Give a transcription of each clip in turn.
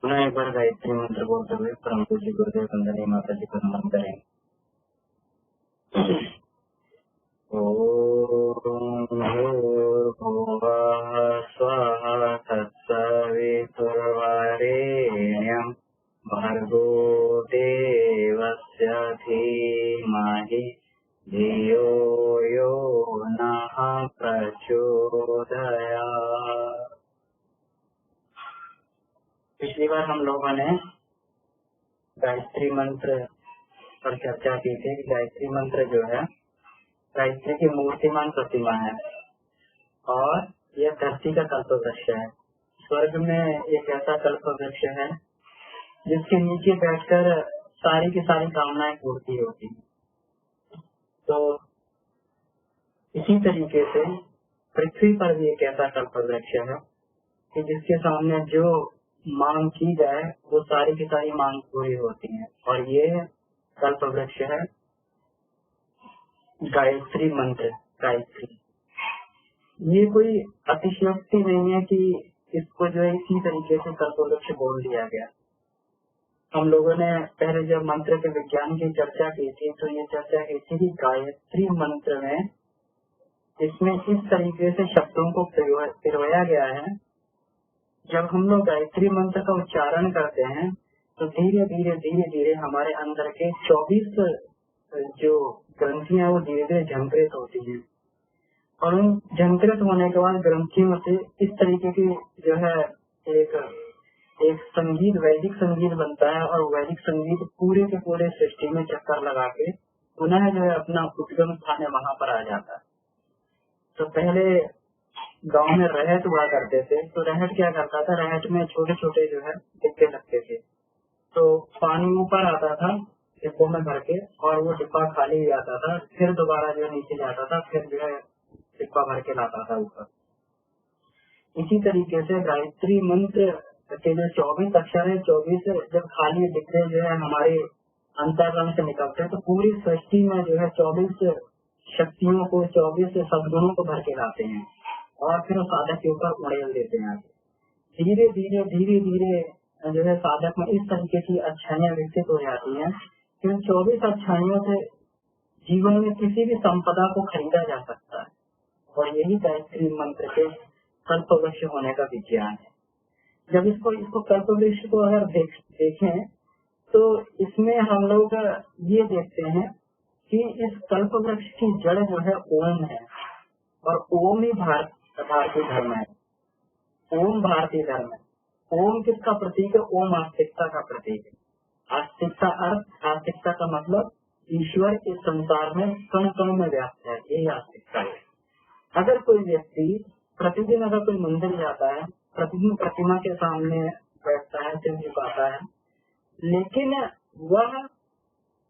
पुनः एक बार गायत्री मंत्र बोलते हुए परम पूज्य गुरुदेव वंदनीय माता जी को नमन करें। ओम भूर्भुवः स्वः तत्सवितुर्वरेण्यं भर्गो देवस्य धीमहि धियो यो नः प्रचोदयात्। पिछली बार हम लोगों ने गायत्री मंत्र पर चर्चा की थी। गायत्री मंत्र जो है गायत्री की मूर्तिमान प्रतिमा है और यह धरती का कल्पवृक्ष है। स्वर्ग में एक ऐसा कल्पवृक्ष है जिसके नीचे बैठकर सारी की सारी कामनाएं पूर्ति होती हैं। तो इसी तरीके से पृथ्वी पर भी एक ऐसा कल्पवृक्ष है कि जिसके सामने जो मांग की जाए वो सारी की सारी मांग पूरी होती है। और ये कल्पवृक्ष है गायत्री मंत्र। गायत्री ये कोई अतिशयोक्ति नहीं है कि इसको जो है इसी तरीके से कल्पवृक्ष बोल दिया गया। हम लोगों ने पहले जब मंत्र के विज्ञान की चर्चा की थी तो ये चर्चा की थी कि गायत्री मंत्र में इसमें इस तरीके से शब्दों को पिरोया गया है। जब हम लोग गायत्री मंत्र का उच्चारण करते हैं तो धीरे धीरे हमारे अंदर के 24 जो ग्रंथियां वो धीरे धीरे झंकृत होती हैं और उन झंकृत होने के बाद ग्रंथियों से इस तरीके की जो है एक संगीत, वैदिक संगीत बनता है और वैदिक संगीत पूरे के पूरे सृष्टि में चक्कर लगा के पुनः जो है अपना उद्गम स्थान वहां पर आ जाता है। तो पहले गांव में रहट हुआ करते थे तो रहट क्या करता था, रहट में छोटे छोटे जो है डिब्बे लगते थे। तो पानी ऊपर आता था डिब्बों में भर के और वो डिब्बा खाली हो जाता था, फिर दोबारा जो नीचे जाता था, फिर जो है डिब्बा भर के लाता था ऊपर। इसी तरीके से गायत्री मंत्र के जो 24 अक्षर है, 24 जब खाली डिब्बे जो है हमारे अंतःकरण से निकलते हैं तो पूरी सृष्टि में जो है 24 शक्तियों को, 24 सद्गुणों को भर के लाते हैं और फिर साधक के ऊपर उड़ेल देते हैं। धीरे धीरे जो है साधक में इस तरीके की अच्छाइयाँ विकसित हो जाती हैं कि उन 24 अच्छाइयों से जीवन में किसी भी संपदा को खरीदा जा सकता है। और यही गायत्री मंत्र के कल्पवृक्ष होने का विज्ञान है। जब इसको कल्पवृक्ष को अगर देखें तो इसमें हम लोग ये देखते हैं कि इस कल्पवृक्ष की जड़ जो है ओम है और ओम ही भारतीय धर्म है। ओम भारतीय धर्म है। ओम किसका प्रतीक है? ओम आस्तिकता का प्रतीक है। आस्तिकता का मतलब ईश्वर इस संसार में कण कण में व्याप्त है, यही आस्तिकता है। अगर कोई व्यक्ति प्रतिदिन अगर कोई मंदिर जाता है, प्रतिदिन प्रतिमा के सामने बैठता है, सिर झुकाता है, लेकिन वह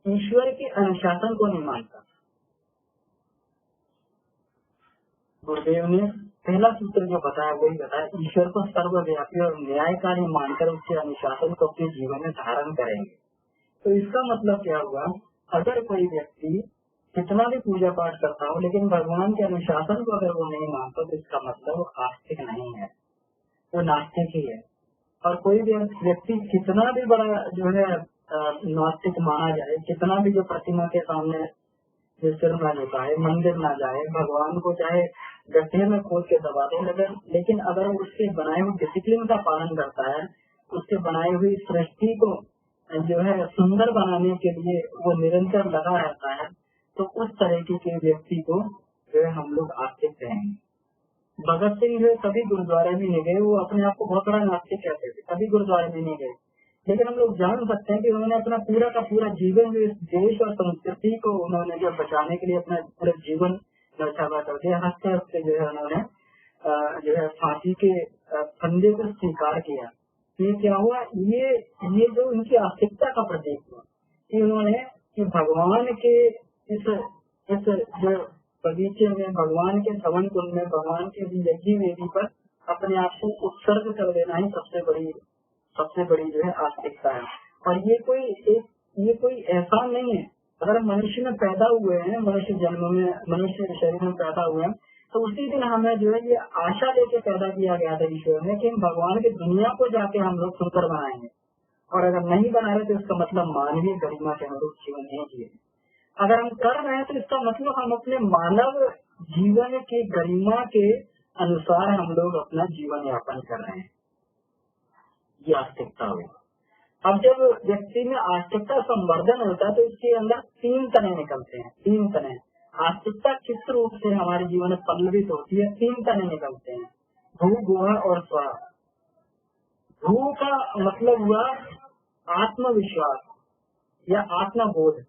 ईश्वर के अनुशासन को नहीं मानता। गुरुदेव ने पहला सूत्र जो बताया वही बताया, ईश्वर को सर्वव्यापी और न्यायकारी मानकर उसके अनुशासन को अपने जीवन में धारण करेंगे। तो इसका मतलब क्या हुआ, अगर कोई व्यक्ति कितना भी पूजा पाठ करता हो लेकिन भगवान के अनुशासन को अगर वो नहीं मानता तो इसका मतलब वो आस्तिक नहीं है, वो नास्तिक ही है। और कोई व्यक्ति कितना भी बड़ा जो है नास्तिक माना जाए, कितना भी जो प्रतिमा के सामने सिर ना झुकाए, मंदिर ना जाए, भगवान को चाहे गड्ढे में खोद के दबा दे, लेकिन अगर उसके बनाए हुए डिसिप्लिन का पालन करता है, उसके बनाई हुई सृष्टि को जो है सुंदर बनाने के लिए वो निरंतर लगा रहता है, तो उस तरीके के व्यक्ति को जो है हम लोग आस्तिक कहेंगे। भगत सिंह जो कभी गुरुद्वारे में नहीं गए, वो अपने आप को बहुत बड़ा नास्तिक कहते थे, कभी गुरुद्वारे में नहीं गए, लेकिन हम लोग जान सकते हैं कि उन्होंने अपना पूरा का पूरा जीवन जो इस देश और संस्कृति को उन्होंने जो बचाने के लिए अपना पूरा जीवन न्यौछावर कर दिया। हंसते हंसते जो है उन्होंने जो है फांसी के फंदे को स्वीकार किया। ये क्या हुआ, ये जो उनकी आस्तिकता का प्रतीक हुआ कि उन्होंने कि भगवान के इस जो बगीचे में, भगवान के हवन कुंड में, भगवान के यज्ञ वेदी पर अपने आप को उत्सर्ग कर देना ही सबसे बड़ी जो है आस्तिकता है। और ये कोई ऐसा नहीं है, अगर मनुष्य में पैदा हुए हैं, मनुष्य जन्म में, मनुष्य शरीर में पैदा हुए हैं, तो उसी दिन हमें जो है ये आशा लेके पैदा किया गया था ईश्वर ने कि हम भगवान की दुनिया को जाके हम लोग सुंदर बनाएंगे, और अगर नहीं बना रहे तो इसका मतलब मानवीय गरिमा के अनुरूप जीवन नहीं जिए। अगर हम कर रहे हैं तो इसका मतलब हम अपने मानव जीवन की गरिमा के अनुसार हम लोग अपना जीवन यापन कर रहे हैं। ये आस्तिकता हुई। अब जब व्यक्ति में आस्तिकता संवर्धन होता है तो इसके अंदर 3 तने निकलते हैं। 3 तने आस्तिकता किस रूप से हमारे जीवन में पल्लवित होती है, 3 तने निकलते हैं, भू, गुण और स्व। भू का मतलब हुआ आत्मविश्वास या आत्मबोध,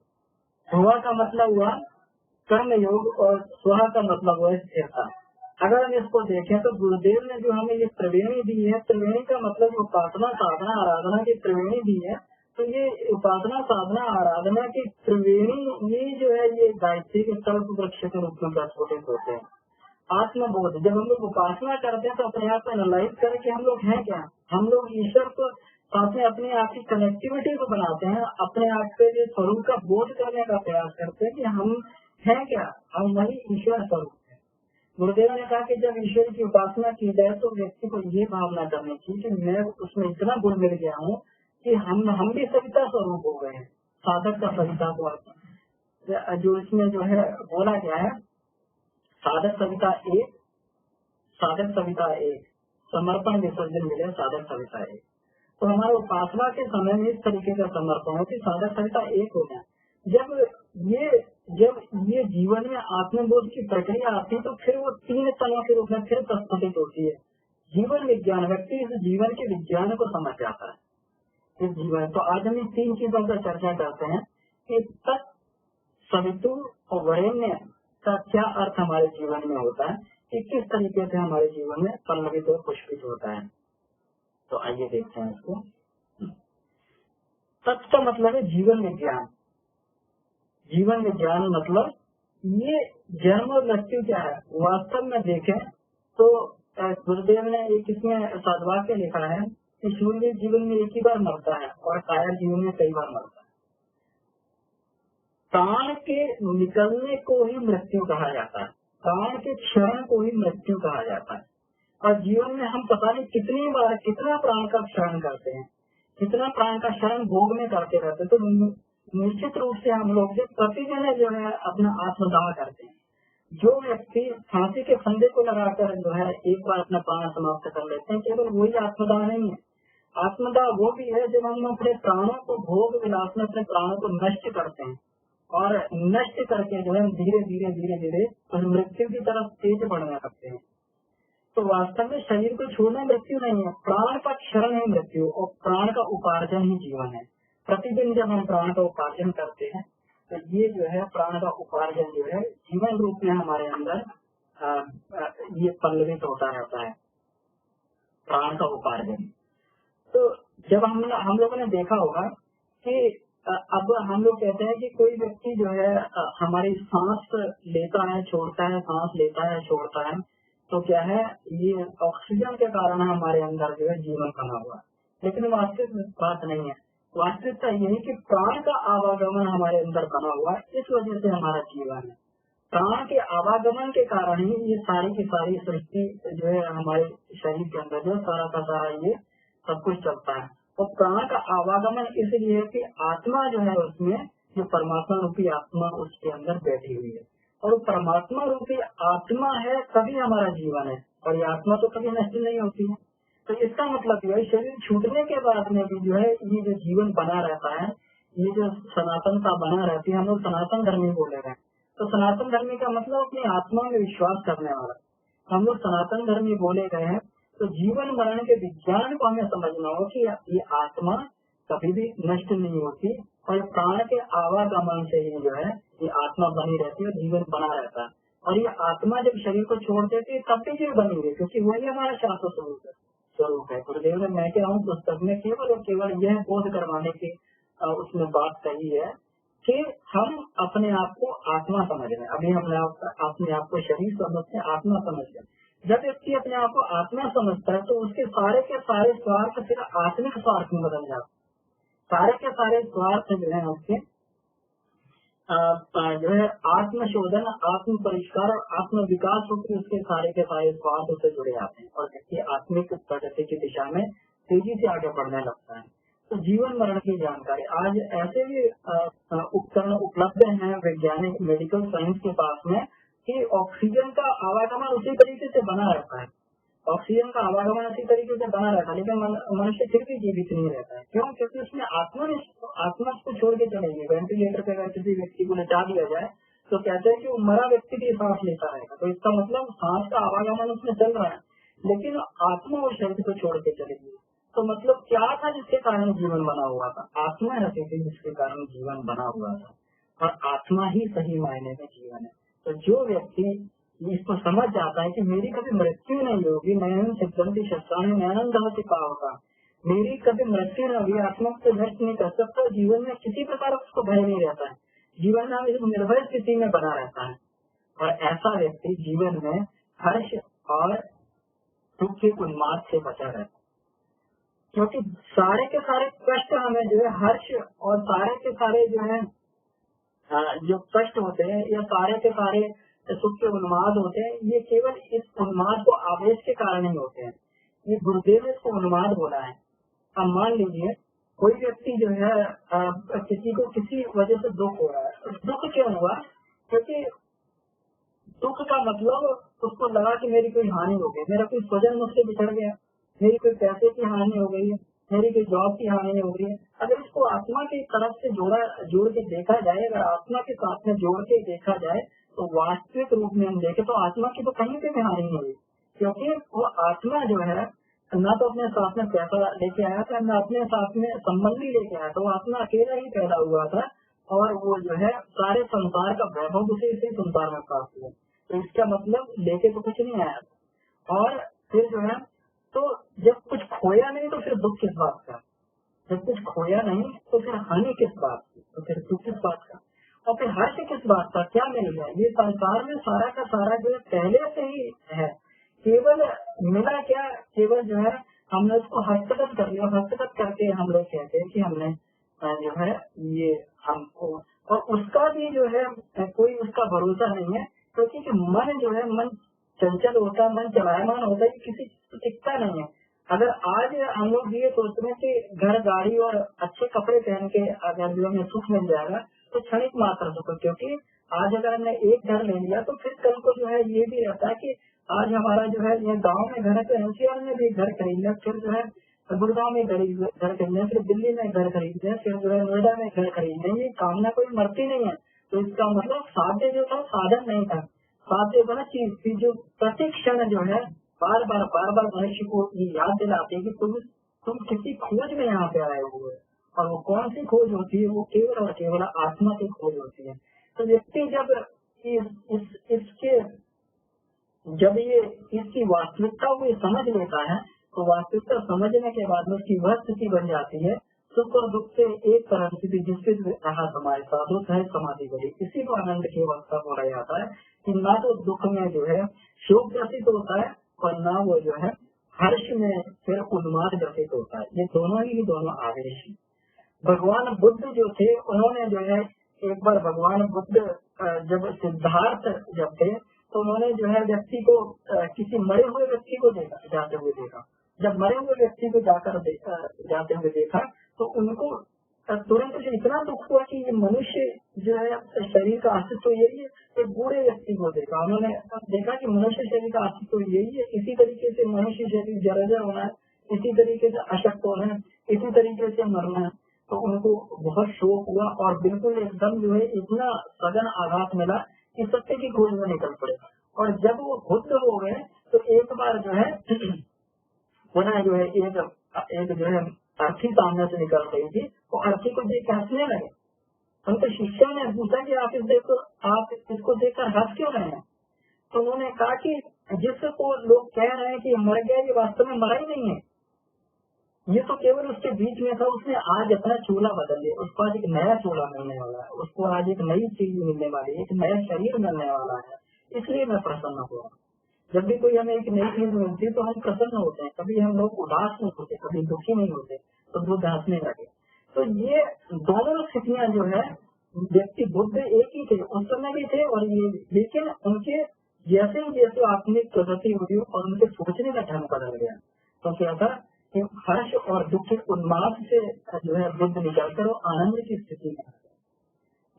भुआ का मतलब हुआ कर्म योग, और स्व का मतलब हुआ स्थिरता। अगर हम इसको देखें तो गुरुदेव ने जो हमें ये त्रिवेणी दी है, त्रिवेणी का मतलब उपासना साधना आराधना की त्रिवेणी दी है। तो ये उपासना साधना आराधना की त्रिवेणी ये जो है ये गायत्री के कल्प वृक्ष के रूप में प्रस्फुटित होते हैं। आत्मबोध, जब हम लोग उपासना करते हैं तो अपने आप को एनालाइज करें कि हम लोग हैं क्या। हम लोग ईश्वर को साथ में अपने आप की कनेक्टिविटी को बनाते हैं, अपने आप के लिए स्वरूप का बोध करने का प्रयास करते हैं कि हम हैं क्या, हम वही ईश्वर स्वरूप है। गुरुदेव ने कहा कि जब ईश्वर की उपासना की जाए तो व्यक्ति को ये भावना करनी चाहिए कि मैं उसमें इतना गुण मिल गया हूँ कि हम भी सविता स्वरूप हो गए हैं। साधक का सविता को जो इसमें जो है बोला गया है, साधक सविता एक, साधक सविता एक, समर्पण विसर्जन मिले साधक सविता एक। तो हमारे उपासना के समय में इस तरीके का समर्पण हो कि साधक सविता एक हो जाए। जब ये जीवन में आत्मबोध की प्रक्रिया आती है तो फिर वो 3 तलों के रूप में फिर प्रस्फुटित होती है। जीवन विज्ञान, व्यक्ति इस जीवन के विज्ञान को समझ जाता है। इस जीवन तो आज हम 3 चीजों पर चर्चा करते हैं कि तत्, सवितु और वरेण्य का क्या अर्थ हमारे जीवन में होता है, कि किस तरीके से हमारे जीवन में पल्लवित और पुष्पित होता है। तो आइए देखते हैं इसको। तत् का मतलब है जीवन विज्ञान। जीवन विज्ञान मतलब ये जन्म और मृत्यु क्या है। वास्तव में देखें तो गुरुदेव ने एक इसमें सद्वाक्य लिखा है कि सूर्य जीवन में एक ही बार मरता है और काया जीवन में कई बार मरता है। प्राण के निकलने को ही मृत्यु कहा जाता है, प्राण के क्षरण को ही मृत्यु कहा जाता है। और जीवन में हम पता नहीं कितनी बार कितना प्राण का क्षरण करते हैं, कितना प्राण का क्षरण भोग में करते रहते। तो निश्चित रूप से हम लोग जो प्रतिदिन जो है अपना आत्मदाह करते हैं। जो व्यक्ति फांसी के फंदे को लगाकर जो है एक बार अपना प्राण समाप्त कर लेते हैं, केवल वही आत्मदाह नहीं है। आत्मदाह वो भी है जब हम अपने प्राणों को भोग विलास में अपने प्राणों को नष्ट करते हैं, और नष्ट करके जो है धीरे धीरे धीरे धीरे उस मृत्यु की तरफ तेज बढ़ने लगते हैं। तो वास्तव में शरीर को छोड़ना मृत्यु नहीं है, प्राण का क्षरण है मृत्यु, और प्राण का उपार्जन ही जीवन है। प्रतिदिन जब हम प्राण का उपार्जन करते हैं तो ये जो है प्राण का उपार्जन जो है जीवन रूप में हमारे अंदर ये पल्लवित होता रहता है, प्राण का उपार्जन। तो जब हम लोगों ने देखा होगा कि अब हम लोग कहते हैं कि कोई व्यक्ति जो है हमारी सांस लेता है छोड़ता है, सांस लेता है छोड़ता है, तो क्या है ये ऑक्सीजन के कारण हमारे अंदर जो है जीवन बना हुआ। लेकिन वास्तविक बात नहीं है। वास्तविकता यही कि प्राण का आवागमन हमारे अंदर बना हुआ है, इस वजह से हमारा जीवन है। प्राण के आवागमन के कारण ही ये सारी की सारी सृष्टि जो है हमारे शरीर के अंदर जो सारा का सारा ये सब कुछ चलता है। और प्राण का आवागमन इसलिए है कि आत्मा जो है उसमें जो परमात्मा रूपी आत्मा उसके अंदर बैठी हुई है, और परमात्मा रूपी आत्मा है तभी हमारा जीवन है, और ये आत्मा तो कभी नष्ट नहीं होती है। तो इसका मतलब ये है शरीर छूटने के बाद में भी जो है ये जो जीवन बना रहता है, ये जो सनातनता बना रहती है, हम लोग सनातन धर्मी बोले गए। तो सनातन धर्मी का मतलब अपनी आत्मा में विश्वास करने वाला, हम लोग सनातन धर्मी बोले गए हैं। तो जीवन मरण के विज्ञान को हमें समझना हो कि ये आत्मा कभी भी नष्ट नहीं होती, और प्राण के आवागमन से ही जो है ये आत्मा बनी रहती है, जीवन बना रहता है। और ये आत्मा जब शरीर को छोड़ देती है तब भी जीवन बनी रही, क्योंकि वही हमारा शाश्वत स्वरूप है। गुरुदेव ने मैं क्या हूँ पुस्तक में केवल और केवल यह बोध करवाने की उसमें बात कही है कि हम अपने आप को आत्मा समझ रहे हैं। अभी हमने अपने आप को शरीर समझते हैं, आत्मा समझते हैं। जब व्यक्ति अपने आप को आत्मा समझता है तो उसके सारे के सारे स्वार्थ फिर आत्मिक स्वार्थ में बदल जाते, सारे के सारे स्वार्थ जो है उसके जो है आत्मशोधन, आत्म परिष्कार और आत्म विकास होकर उसके सारे के सारे स्वार्थ उससे जुड़े आते हैं और व्यक्ति आत्मिक प्रगति की दिशा में तेजी से आगे बढ़ने लगता है। तो जीवन मरण की जानकारी आज ऐसे भी उपकरण उपलब्ध हैं वैज्ञानिक मेडिकल साइंस के पास में कि ऑक्सीजन का आवागमन उसी तरीके से बना रहता है, ऑक्सीजन का आवागमन इसी तरीके से बना रहता है, लेकिन मनुष्य फिर भी जीवित नहीं रहता है। क्यों? क्योंकि उसमें आत्मा को छोड़ के चलेगी। वेंटिलेटर पे अगर किसी व्यक्ति को लेटा दिया जाए तो कहते हैं कि वो मरा व्यक्ति भी सांस लेता रहेगा, तो इसका मतलब सांस का आवागमन उसमें चल रहा है, लेकिन आत्मा और शरीर को छोड़ के चलेगी। तो मतलब क्या था जिसके कारण जीवन बना हुआ था? आत्मा रहती थी जिसके कारण जीवन बना हुआ था, और आत्मा ही सही मायने में जीवन है। तो जो व्यक्ति इसको समझ जाता है कि मेरी कभी मृत्यु नहीं होगी, नयन सिद्धंति शस्त्राणि नयन दहति पावका, मेरी कभी मृत्यु नहीं होगी, आत्मा को नष्ट नहीं कर सकता, जीवन में किसी प्रकार उसको भय नहीं रहता है, जीवन में एक निर्भय स्थिति में बना रहता है। और ऐसा व्यक्ति जीवन में हर्ष और दुख के उन्माद से बचा रहता है, क्योंकि सारे के सारे कष्ट हमें जो है हर्ष और सारे के सारे जो है जो कष्ट होते हैं या सारे के सारे सुख के उन्माद होते हैं, ये केवल इस उन्माद को आवेश के कारण ही होते हैं। ये गुरुदेव ने इसको उन्माद बोला है। अब मान लीजिए कोई व्यक्ति जो है किसी को किसी वजह से दुख हो रहा है, दुख क्यों हुआ? क्योंकि दुख का मतलब उसको लगा कि मेरी कोई हानि हो गई, मेरा कोई स्वजन मुझसे बिछड़ गया, मेरी कोई पैसे की हानि हो गई है, मेरी कोई जॉब की हानि हो गई है। अगर इसको आत्मा की तरफ से जोड़ के देखा जाए, अगर आत्मा के साथ में जोड़ के देखा जाए तो वास्तविक रूप में हम देखें तो आत्मा की तो कहीं पे भी हानि नहीं हुई, क्योंकि वो आत्मा जो है न तो अपने साथ में पैसा लेके आया था, न अपने साथ में संबंधी लेके आया था, वो आत्मा अकेला ही पैदा हुआ था और वो जो है सारे संसार का वैभव उसे इसी संसार में प्राप्त हुआ। तो इसका मतलब लेके तो कुछ नहीं आया। और फिर जो है तो जब कुछ खोया नहीं तो फिर दुख किस बात का? जब कुछ खोया नहीं तो फिर हानि किस बात की? तो फिर दुख किस बात का? और फिर हर्ष किस बात का? क्या मिल गया? ये संसार में सारा का सारा जो है पहले से ही है, केवल मिला क्या? केवल जो है हमने उसको हस्तगत कर लिया, हस्तगत करके हम लोग कहते हैं कि हमने जो है ये हमको, और उसका भी जो है कोई उसका भरोसा नहीं है, क्योंकि मन जो है मन चंचल होता है, मन चलायमान होता है, किसी टिकता नहीं है। अगर आज हम लोग ये सोचते हैं कि घर गाड़ी और अच्छे कपड़े पहन के अगर जो हमें सुख मिल जाएगा तो क्षणिक मात्र सुख, क्योंकि आज अगर हमने एक घर ले लिया तो फिर कल को जो है ये भी रहता है कि आज हमारा जो है ये गांव में घर है तो एनसीआर में भी घर खरीद लिया, फिर जो है गुड़गांव में घर खरीद लिया, फिर दिल्ली में घर खरीद लिया, फिर जो है नोएडा में घर खरीद लिया। ये कामना कोई मरती नहीं है। तो इसका मतलब साध्य जो था साधन नहीं था, साध्य बना चीज थी जो प्रति क्षण जो है बार बार मनुष्य को ये याद दिलाती है कि तुम किसी खोज में यहाँ पे आए हुए हो, और वो कौन सी खोज होती है? वो केवल और केवल आत्मा की खोज होती है। तो व्यक्ति जब इसके जब ये इसकी वास्तविकता को ये समझ लेता है तो वास्तविकता समझने के बाद में उसकी वह स्थिति बन जाती है सुख और दुख से एक तरह स्थिति, जिसके कहा हमारे साधु है समाधि बड़ी, इसी को आनंद की अवस्था बोला जाता है कि ना तो दुख में जो है शोक ग्रसित होता है और ना वो जो है हर्ष में फिर उन्माद ग्रसित होता है। ये दोनों आवेश है। भगवान बुद्ध जो थे उन्होंने जो है एक बार भगवान बुद्ध जब सिद्धार्थ जब थे तो उन्होंने जो है व्यक्ति को किसी मरे हुए व्यक्ति को जाते हुए देखा। जब मरे हुए व्यक्ति को जाते हुए देखा तो उनको तुरंत से इतना दुख हुआ कि ये मनुष्य जो है शरीर का अस्तित्व यही है। एक बूढ़े व्यक्ति को देखा, उन्होंने देखा कि मनुष्य शरीर का अस्तित्व यही है, इसी तरीके से मनुष्य शरीर जर्जर होना है, इसी तरीके से अशक्त होना है, इसी तरीके से मरना है। तो उनको बहुत शोक हुआ और बिल्कुल एकदम जो है इतना सघन आघात मिला कि सत्य की खोज में निकल पड़े। और जब वो बुद्ध हो गए तो एक बार जो है पुनः जो है एक जो है अर्थी सामने से निकल रही थी, वो अर्थी को देख हंसने लगे। उनके शिष्य ने पूछा कि आप इसको देखकर हंस क्यों रहे हैं? तो उन्होंने कहा कि जिसको लोग कह रहे हैं कि मर गया, ये वास्तव में मरा ही नहीं है, ये तो केवल उसके बीच में था। उसने आज अपना चूल्हा बदल लिया, उसको आज एक नया चूल्हा मिलने वाला है, उसको आज एक नई चीज मिलने वाली है, एक नया शरीर मिलने वाला है, इसलिए मैं प्रसन्न हुआ। जब भी कोई हमें एक नई चीज मिलती है तो हम प्रसन्न होते हैं, कभी हम लोग उदास नहीं होते, कभी दुखी नहीं होते, तो बुद्ध हंसने लगे। तो ये दोनों स्थितियां जो है व्यक्ति बुद्ध एक ही थे, उस समय भी थे और ये, लेकिन उनके जैसे जैसे आत्मिक प्रगति हुई और उनके सोचने का ढंग बदल गया, तो क्या था कि हर्ष और दुख के उन्माद से जो है बुद्ध निकलकर वो आनंद की स्थिति में,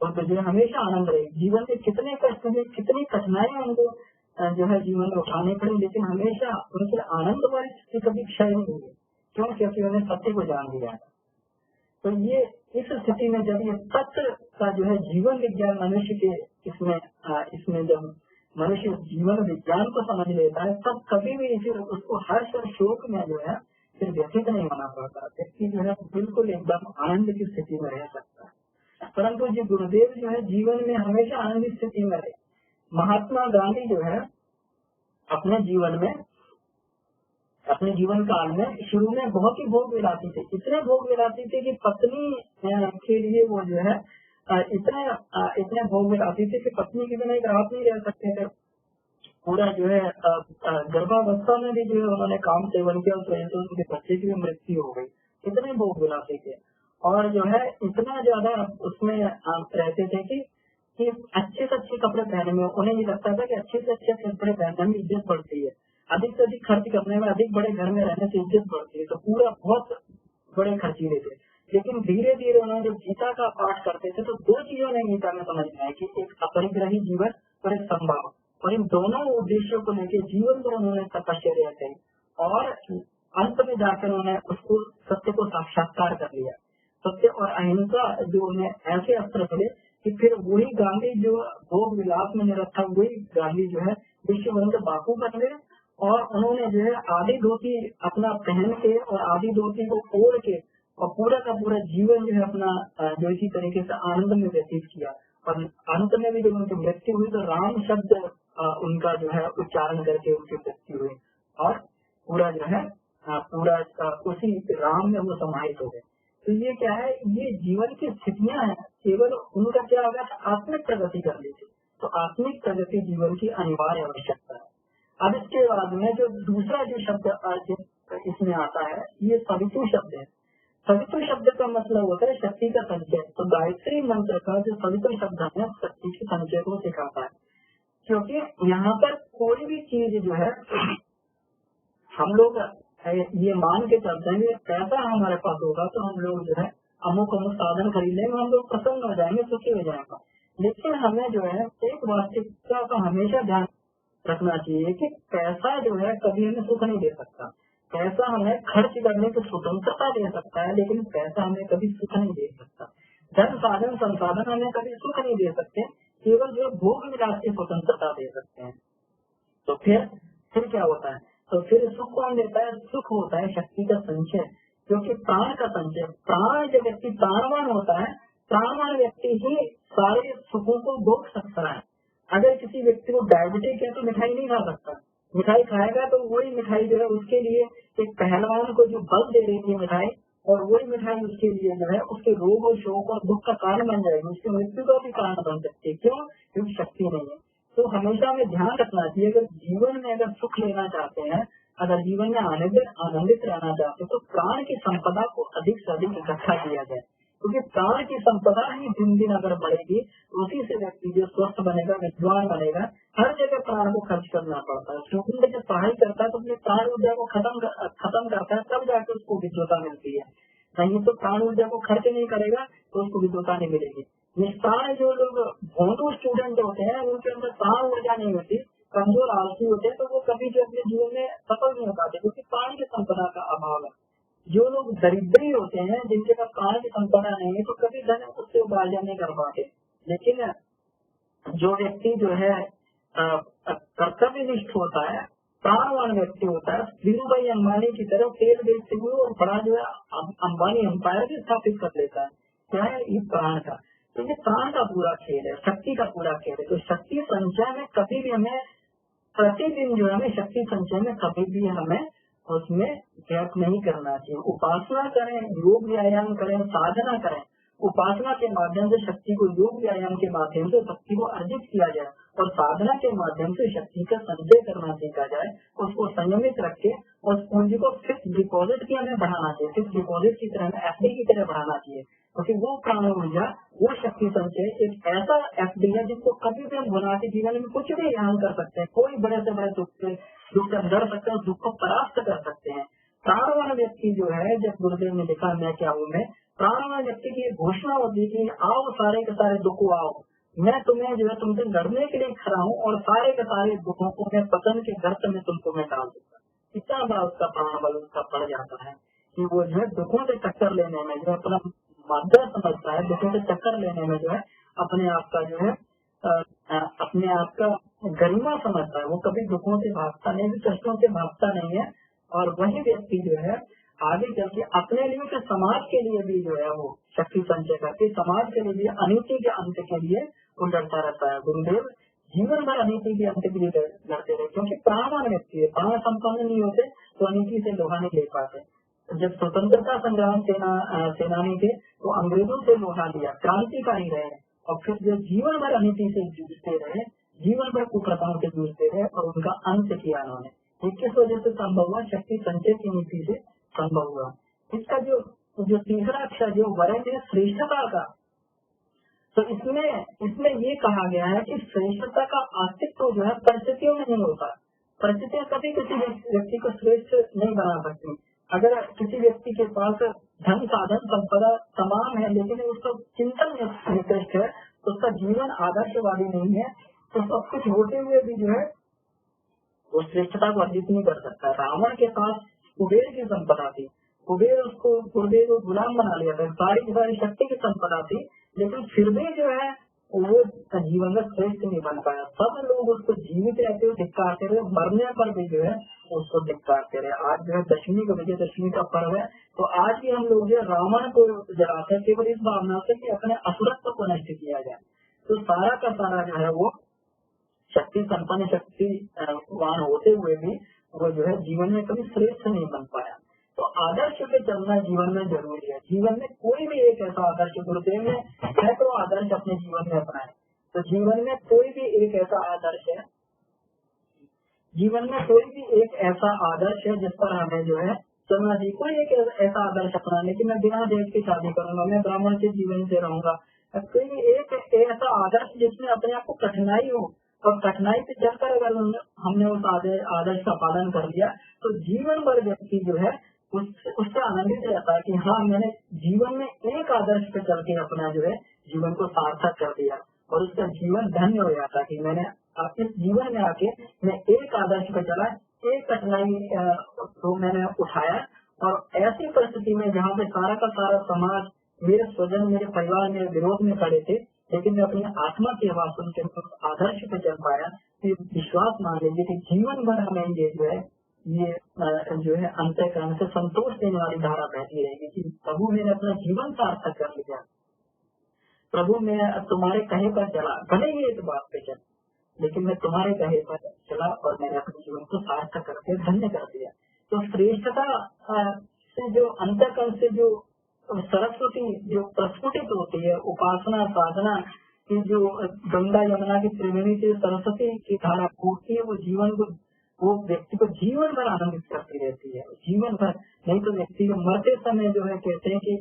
और जो है हमेशा आनंद रहे। जीवन में कितने कष्ट हुए, कितनी कठिनाइयां उनको जो है जीवन में उठाने पड़े, लेकिन हमेशा उनके आनंद वाली स्थिति कभी क्षय नहीं हुई। क्यों? क्योंकि उन्होंने सत्य को जान लिया। तो ये इस स्थिति में जब ये सत्य का जो है जीवन विज्ञान मनुष्य के इसमें जब मनुष्य जीवन विज्ञान को समझ लेता है, तब कभी भी फिर उसको हर्ष और शोक में जो है फिर व्यथित नहीं होना पड़ता। व्यक्ति जो है बिल्कुल एकदम आनंद की स्थिति में रह सकता है। परंतु जी गुरुदेव जो है जीवन में हमेशा आनंद की स्थिति में रहे। महात्मा गांधी जो है अपने जीवन काल में शुरू में बहुत ही भोग विलासी थे, इतने भोग विलासी थे कि पत्नी के लिए वो जो है इतने भोग विलासी थे कि पत्नी के बिना एक रात नहीं रह सकते थे। पूरा जो है गर्भावस्था में भी जो है उन्होंने काम सेवन किया, उस वजह से उनके बच्चे की भी मृत्यु हो गई। इतने भोग विलासी थे और जो है इतना ज्यादा उसमें रहते थे कि अच्छे से अच्छे कपड़े पहनने में उन्हें ये लगता था कि अच्छे से अच्छे कपड़े पहनने में इज्जत बढ़ती है, अधिक से अधिक खर्च करने में, अधिक बड़े घर में रहने से इज्जत बढ़ती है, तो पूरा बहुत बड़े खर्चीले थे। लेकिन धीरे धीरे उन्होंने जब गीता का पाठ करते थे तो दो चीजों ने गीता में समझ में आई कि एक अपरिग्रही जीवन और एक संभाव, और इन दोनों उद्देश्यों को लेकर जीवन भर उन्होंने तपस्या की और अंत में जाकर उन्होंने उसको सत्य को साक्षात्कार कर लिया। सत्य और अहिंसा जो उन्हें ऐसे अस्त्र मिले कि फिर वही गांधी जो भोग विलास में निरत था, वही गांधी जो है विश्व बंधु बापू बन गए और उन्होंने जो है आधी धोती अपना पहन के और आधी धोती को ओढ़ के और पूरा का पूरा जीवन जो है अपना जो इसी तरीके से आनंद में व्यतीत किया। और अंत में भी जब उनकी मृत्यु हुई तो राम शब्द उनका जो है उच्चारण करके उनकी मृत्यु हुई और पूरा जो है पूरा उसी राम में वो समाहित हो गए। तो ये क्या है, ये जीवन की स्थितियां हैं, केवल उनका क्या होगा, आत्मिक प्रगति कर ली थी। तो आत्मिक प्रगति जीवन की अनिवार्य आवश्यकता है। अब इसके बाद में जो दूसरा जो शब्द इसमें आता है, ये सवितु शब्द है। सवितु शब्द का मतलब होता है शक्ति का संचय। तो गायत्री मंत्र का जो सवितु शब्द है शक्ति के संचय को सिखाता है, क्योंकि यहाँ पर कोई भी चीज जो है हम लोग ये मान के चलते हैं, पैसा हमारे पास होगा तो हम लोग जो है अमुक साधन खरीद लेंगे, हम लोग प्रसन्न हो जाएंगे, सुखी हो जाएगा। लेकिन हमें जो है एक वास्तविकता का हमेशा ध्यान रखना चाहिए कि पैसा जो है कभी हमें सुख नहीं दे सकता। पैसा हमें खर्च करने की स्वतंत्रता दे सकता है, लेकिन पैसा हमें कभी सुख नहीं दे सकता। धन साधन संसाधन हमें कभी सुख नहीं दे सकते, केवल जो भोग विलास की स्वतंत्रता दे सकते हैं। तो फिर क्या होता है, तो फिर सुख कौन देता है? सुख होता है शक्ति का संचय, क्योंकि प्राण का संचय। प्राण जब व्यक्ति प्राणवान होता है, प्राणवान व्यक्ति ही सारे सुखों को भोग सकता है। अगर किसी व्यक्ति को डायबिटीज है तो मिठाई नहीं खा सकता, मिठाई खाएगा तो वही मिठाई जो है उसके लिए एक पहलवान को जो बल दे रही थी मिठाई, और वही मिठाई उसके लिए जो है उसके रोग और शोक और दुख का कारण बन जाएगी, उसकी मृत्यु का भी कारण बन सकती है। क्यों? क्योंकि शक्ति नहीं है। तो हमेशा हमें ध्यान रखना चाहिए, अगर जीवन में अगर सुख लेना चाहते हैं, अगर जीवन में आनंदित रहना चाहते हैं, तो प्राण की संपदा को अधिक से अधिक इकट्ठा किया जाए, क्योंकि प्राण की संपदा ही दिन दिन अगर बढ़ेगी तो उसी से व्यक्ति जो स्वस्थ बनेगा, विद्वान बनेगा। हर जगह प्राण को खर्च करना पड़ता है। स्टूडेंट जब पढ़ाई करता है तो अपने प्राण ऊर्जा को खत्म करता है, तब जाके उसको विद्वता मिलती है। नहीं तो प्राण ऊर्जा को खर्च नहीं करेगा तो उसको विद्वता नहीं मिलेगी। निष्ठान जो लोग भोंदू स्टूडेंट होते हैं, उनके अंदर प्राण ऊर्जा नहीं होती, कमजोर आलसी होते हैं, तो वो कभी जो अपने जीवन में सफल नहीं हो पाते, क्योंकि प्राण की संपदा का अभाव है। जो लोग दरिद्री होते हैं, जिनके पास प्राण की संपदा नहीं है, तो कभी धन उससे उपार्जन नहीं कर पाते। लेकिन जो व्यक्ति जो है कर्तव्यनिष्ठ होता है, प्राणवान व्यक्ति होता है, धीरू भाई अंबानी की तरह तेल बेचते हुए और बड़ा जो है अंबानी एम्पायर भी स्थापित कर लेता है। क्या है? ये प्राण का। तो ये प्राण का पूरा खेल है, शक्ति का पूरा खेल है। तो शक्ति संचय में कभी भी हमें प्रतिदिन जो है हमें शक्ति संचय में कभी भी हमें उसमें गैप नहीं करना चाहिए। उपासना करें, योग व्यायाम करें, साधना करें। उपासना के माध्यम से शक्ति को, योग व्यायाम के माध्यम से शक्ति को अर्जित किया जाए, और साधना के माध्यम से शक्ति का संचय करना सीखा जाए। उसको संयमित रख के उस पूंजी को फिक्स डिपॉजिट की हमें बढ़ाना चाहिए, फिक्स डिपॉजिट की तरह, एफडी की तरह बढ़ाना चाहिए, क्योंकि वो प्राण ऊर्जा, वो शक्ति संचय एक ऐसा एफडी है जिसको कभी भी हम गुनाह के जीवन में कुछ भी ध्यान कर सकते हैं, कोई बड़े से बड़े दुख से लड़ सकते हैं, दुख को परास्त कर सकते हैं। प्राणवान व्यक्ति जो है, जब गुरुदेव ने लिखा मैं क्या हूँ, मैं प्राणवान व्यक्ति की घोषणा होती है कि आओ सारे के सारे दुखों आओ, मैं तुम्हें जो है तुमसे लड़ने के लिए खड़ा हूँ और सारे के सारे दुखों को मैं पतन के गर्त में तुमको मैं डाल दूंगा। इतना बड़ा उसका प्राण बल उसका पड़ जाता है कि वो जो है दुखों से टक्कर लेने में जो है अपना माध्यम समझता है, दुखों से टक्कर लेने में जो है अपने आप का जो है अपने आप का गरिमा समझता है। वो कभी दुखों से भागता नहीं, कष्टों से भागता नहीं है। और वही व्यक्ति जो है आगे चल के अपने लिए तो समाज के लिए भी जो है वो शक्ति संचय करके समाज के लिए भी अनिति के अंत के लिए वो लड़ता रहता है। गुरुदेव जीवन भर अनिति के अंत के लिए लड़ते रहे, क्योंकि प्राणवान व्यक्ति है, प्राण संपन्न नहीं होते तो अनिति से लोहा नहीं ले पाते। जब स्वतंत्रता संग्राम सेनानी थे तो अंग्रेजों से लोहा लिया, क्रांतिकारी रहे, और फिर जो जीवन भर अनिति से जूझते रहे, जीवन भर कुप्रथाओं से जूझते रहे और उनका अंत किया उन्होंने। ये किस वजह से संभव हुआ? शक्ति संचय की नीति से संभव हुआ। इसका जो तीसरा अक्षर जो वर्ण है श्रेष्ठता का, तो इसमें ये कहा गया है कि श्रेष्ठता का अस्तित्व जो है परिस्थितियों में नहीं होता। परिस्थितियां कभी किसी व्यक्ति को श्रेष्ठ नहीं बना सकती। अगर किसी व्यक्ति के पास धन साधन संपदा तमाम है लेकिन उसका चिंतन निकृष्ट है, तो उसका जीवन आदर्शवादी नहीं है, तो सब कुछ होते हुए भी जो है वो श्रेष्ठता को अर्जित नहीं कर सकता। रावण के पास कुबेर की संपदा थी, कुबेर को गुलाम बना लिया था, सारी शक्ति की संपदा थी, लेकिन फिर भी जो है वो जीवन में श्रेष्ठ नहीं बन पाया। सब लोग उसको जीवित रहते हुए धिक्कारते रहे, मरने पर भी जो है उसको धिक्कारते रहे। आज जो है दशमी को विजयदशमी का पर्व है, तो आज भी हम लोग जो रावण को जलाते हैं केवल इस भावना से कि अपने असुरत्व को नष्ट किया जाए। तो सारा का सारा जो है वो शक्ति संपन्न शक्तिवान होते हुए भी वो जो है जीवन में कभी श्रेष्ठ नहीं बन पाया। तो आदर्श पे चलना जीवन में जरूरी है। जीवन में कोई भी एक ऐसा आदर्श, गुरुदेव ने सैकड़ों आदर्श अपने जीवन में अपनाए, तो जीवन में कोई भी एक ऐसा आदर्श है, जीवन में कोई भी एक ऐसा आदर्श है जिस पर हमें जो है चलना चाहिए। कोई एक ऐसा आदर्श अपनाने की मैं बिना देश की शादी करूंगा, मैं ब्राह्मण के जीवन से रहूंगा, कोई भी एक ऐसा आदर्श जिसमें अपने आप को कठिनाई हो, और कठिनाई से चलकर अगर हमने उस आदर्श का पालन कर लिया तो जीवन भर व्यक्ति जो है उससे आनंदित रहता है कि हाँ मैंने जीवन में एक आदर्श पे चल के अपना जो है जीवन को सार्थक कर दिया, और उसका जीवन धन्य हो जाता है कि मैंने इस जीवन में आके मैं एक आदर्श पे चला, एक कठिनाई को मैंने उठाया, और ऐसी परिस्थिति में जहाँ पे सारा का सारा समाज, मेरे स्वजन, मेरे परिवार मेरे विरोध में खड़े थे, लेकिन मैं अपनी आत्मा की आवाज सुन के आदर्श पे चल पाया। तो विश्वास मान लीजिए कि जीवन भर हमें ये जो है अंतःकरण से संतोष देने वाली धारा बहती रहेगी कि प्रभु मैंने अपना जीवन सार्थक कर लिया, प्रभु मैं तुम्हारे कहे पर चला, भले ही इस बात पे चल, लेकिन मैं तुम्हारे कहे पर चला और मैंने अपने जीवन को सार्थक करके धन्य कर दिया। तो श्रेष्ठता से जो अंतःकरण से जो सरस्वती जो प्रस्फुटित होती है, उपासना साधना की जो गंगा यमुना की त्रिवेणी से सरस्वती की धारा फूटती है, वो जीवन को, वो व्यक्ति को जीवन भर आनंदित करती रहती है, जीवन भर। नहीं तो व्यक्ति को मरते समय जो है कहते हैं कि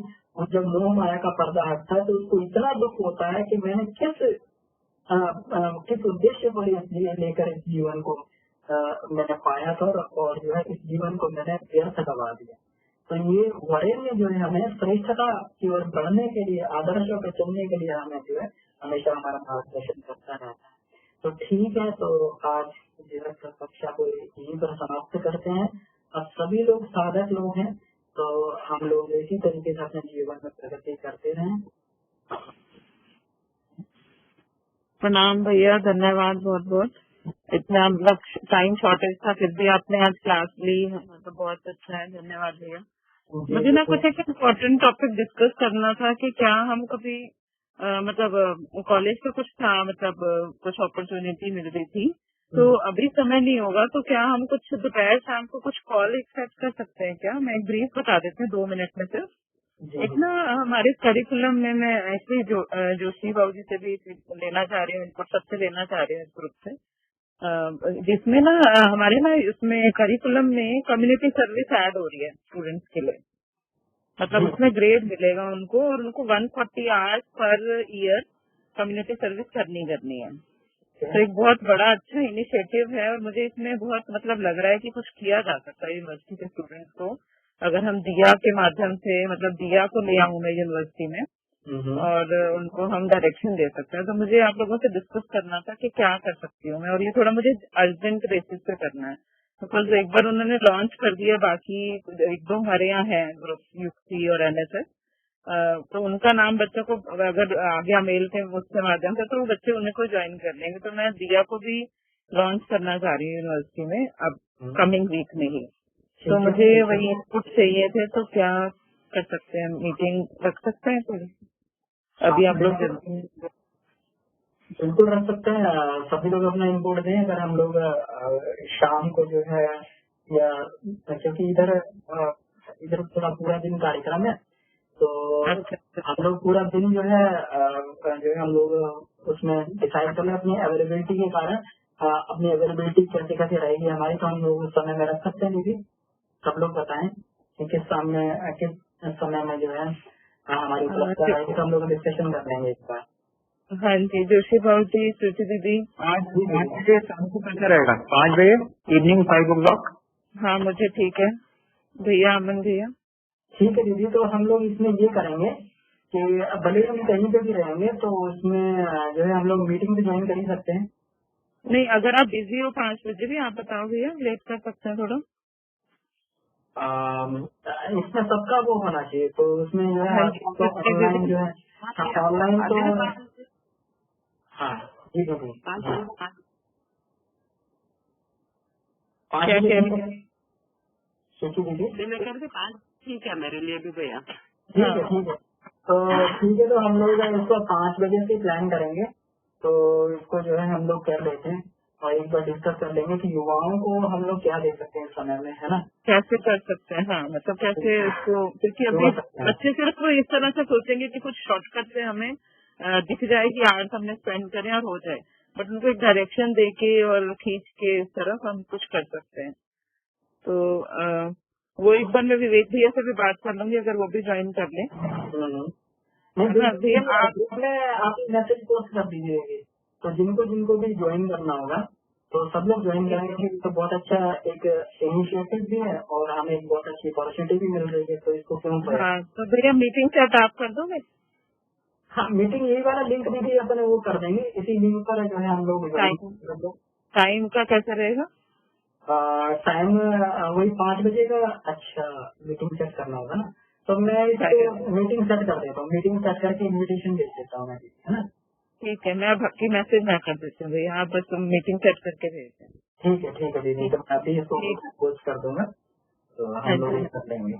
जब मोह माया का पर्दा हटता है तो उसको इतना दुख होता है कि मैंने किस उद्देश्य को लेकर इस जीवन को मैंने पाया था, और जो है इस जीवन को मैंने व्यर्थ गवा दिया। तो ये वरेण्य जो है हमें श्रेष्ठता की ओर बढ़ने के लिए, आदर्शों पे चलने के लिए हमें जो है हमेशा हमारा मार्गदर्शन करता रहता है। तो ठीक है, तो आज जीवन कक्षा को यहीं पर समाप्त करते हैं। अब सभी लोग साधक लोग हैं, तो हम लोग इसी तरीके से अपने जीवन में प्रगति करते रहें। प्रणाम भैया, धन्यवाद बहुत बहुत। इतना मतलब टाइम शॉर्टेज था फिर भी आपने आज क्लास ली, तो बहुत अच्छा है, धन्यवाद भैया। मुझे ना कुछ एक इम्पोर्टेंट टॉपिक डिस्कस करना था कि क्या हम कभी मतलब कॉलेज का कुछ था, मतलब कुछ अपॉर्चुनिटी मिल रही थी, तो अभी समय नहीं होगा, तो क्या हम कुछ दोपहर शाम को कुछ कॉल एक्सेप्ट कर सकते हैं क्या? मैं एक ब्रीफ बता देती हूँ 2 मिनट में सिर्फ। एक ना हमारे करिकुलम में मैं ऐसे जोशी बाबू जी से भी लेना चाह रही हूँ, इनको सबसे लेना चाह रही हूँ इस ग्रुप से, जिसमें ना हमारे ना इसमें करिकुलम में कम्युनिटी सर्विस ऐड हो रही है स्टूडेंट्स के लिए। मतलब जी उसमें ग्रेड मिलेगा उनको, और उनको 140 hours per year community service करनी है। तो एक बहुत बड़ा अच्छा इनिशिएटिव है, और मुझे इसमें बहुत मतलब लग रहा है कि कुछ किया जा सकता है यूनिवर्सिटी के स्टूडेंट्स को, अगर हम दिया के माध्यम से, मतलब दिया को ले आऊं मैं यूनिवर्सिटी में, और उनको हम डायरेक्शन दे सकते हैं। तो मुझे आप लोगों से डिस्कस करना था कि क्या कर सकती हूँ मैं, और ये थोड़ा मुझे अर्जेंट बेसिस पे करना है। बिकॉज एक बार उन्होंने लॉन्च कर दिया, बाकी एक दो हमारे यहाँ है ग्रुप यूसी और एनएसएस, तो उनका नाम बच्चों को अगर आ गया मेल के उसके माध्यम से, तो वो बच्चे उन्हें को ज्वाइन कर लेंगे। तो मैं दिया को भी लॉन्च करना चाह रही हूँ यूनिवर्सिटी में अब कमिंग वीक में ही। तो मुझे वही इनपुट चाहिए थे, तो क्या कर सकते हैं, मीटिंग रख सकते हैं थोड़ी अभी आप लोग? बिल्कुल रख सकते हैं। सभी लोग अपना इनपुट दें। अगर हम लोग शाम को जो है, या क्योंकि इधर थोड़ा पूरा दिन कार्यक्रम है, तो अच्छा हम लोग पूरा दिन जो है हम लोग उसमें डिसाइड कर लें अपनी अवेलेबिलिटी के कारण। अपनी अवेलेबिलिटी कैसे कैसे रहेगी हमारी, तो हम लोग उस समय में रख सकते हैं। दीदी सब लोग बताएं कि किस समय में जो है हमारी उपलब्धता रहेगी, तो हम लोग डिस्कशन कर लेंगे एक बार। हाँ जी, जोशी भाजी, श्रुति दीदी। आज 5 बजे शाम को कैसा रहेगा? 5 बजे इवनिंग 5 o'clock। हाँ मुझे ठीक है भैया, अमन भैया। ठीक है दीदी, तो हम लोग इसमें ये करेंगे कि भले ही हम कहीं पे भी रहेंगे, तो उसमें जो है हम लोग मीटिंग भी ज्वाइन कर ही सकते हैं। नहीं, अगर आप बिजी हो 5 बजे भी आप बताओ भैया, लेट कर सकते हैं थोड़ा। इसमें सबका वो होना चाहिए, तो उसमें जो है हाँ जी, तो ऑनलाइन जो है, ऑनलाइन तो हाँ जी दीदी, क्या कह रही है? सोची दीदी, लेकर के 5 ठीक है मेरे लिए भी भैया। ठीक है ठीक है। तो ठीक है, तो हम लोग इसको 5 बजे से प्लान करेंगे। तो इसको जो है हम लोग कर लेते हैं, और एक बार डिस्कस कर लेंगे कि युवाओं को हम लोग क्या दे सकते हैं इस समय में, है ना? कैसे कर सकते हैं, हाँ मतलब कैसे इसको, क्योंकि अभी बच्चे सिर्फ इस तरह से सोचेंगे कि कुछ शॉर्टकट से हमें दिख जाए कि आज हमने स्पेंड करें और हो जाए, बट उनको एक डायरेक्शन देके और खींच के इस तरफ हम कुछ कर सकते हैं। तो वो एक बार मैं विवेक भैया से भी बात कर लूंगी, अगर वो भी ज्वाइन कर ले। नहीं है ना भैया? आप मैसेज पोस्ट कर दीजिएगा, तो जिनको जिनको भी ज्वाइन करना होगा तो सब लोग ज्वाइन करेंगे। तो बहुत अच्छा एक इनिशिएटिव भी है, और हमें एक बहुत अच्छी अपॉर्चुनिटी भी मिल रही है, तो इसको क्यों करें। हाँ तो भैया मीटिंग सेट आप कर दोगे? हाँ, मीटिंग यही वाला लिंक दीदी अपन वो कर देंगे, इसी लिंक पर जो है हम लोग टाइम का कैसा रहेगा? टाइम वही 5 बजे का। अच्छा, मीटिंग सेट करना होगा ना, तो मैं इसको मीटिंग सेट कर देता हूँ। मीटिंग सेट करके इन्विटेशन भेज देता हूँ मैं, है ना? ठीक है, मैं भक्ति मैसेज मैं कर देती हूँ भैया, आप बस मीटिंग सेट करके भेज दें। ठीक है दीदी, तो मैं भी इसको पोस्ट कर दूंगा, तो हम लोग ये कर लेंगे।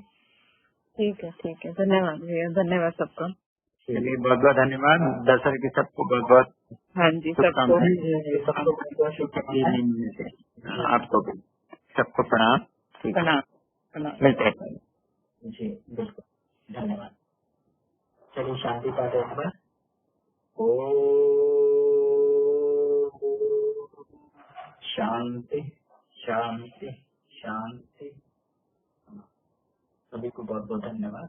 ठीक है, धन्यवाद भैया, धन्यवाद सबका। चलिए बहुत बहुत धन्यवाद दर्शक की सबको बहुत बहुत। हाँ जी, सबको आपको भी सबको प्रणाम। प्रणाम। मिलते हैं जी बिल्कुल, धन्यवाद। चलिए शांति पाठ एक बार। ओ शांति शांति शांति। सभी को बहुत बहुत धन्यवाद।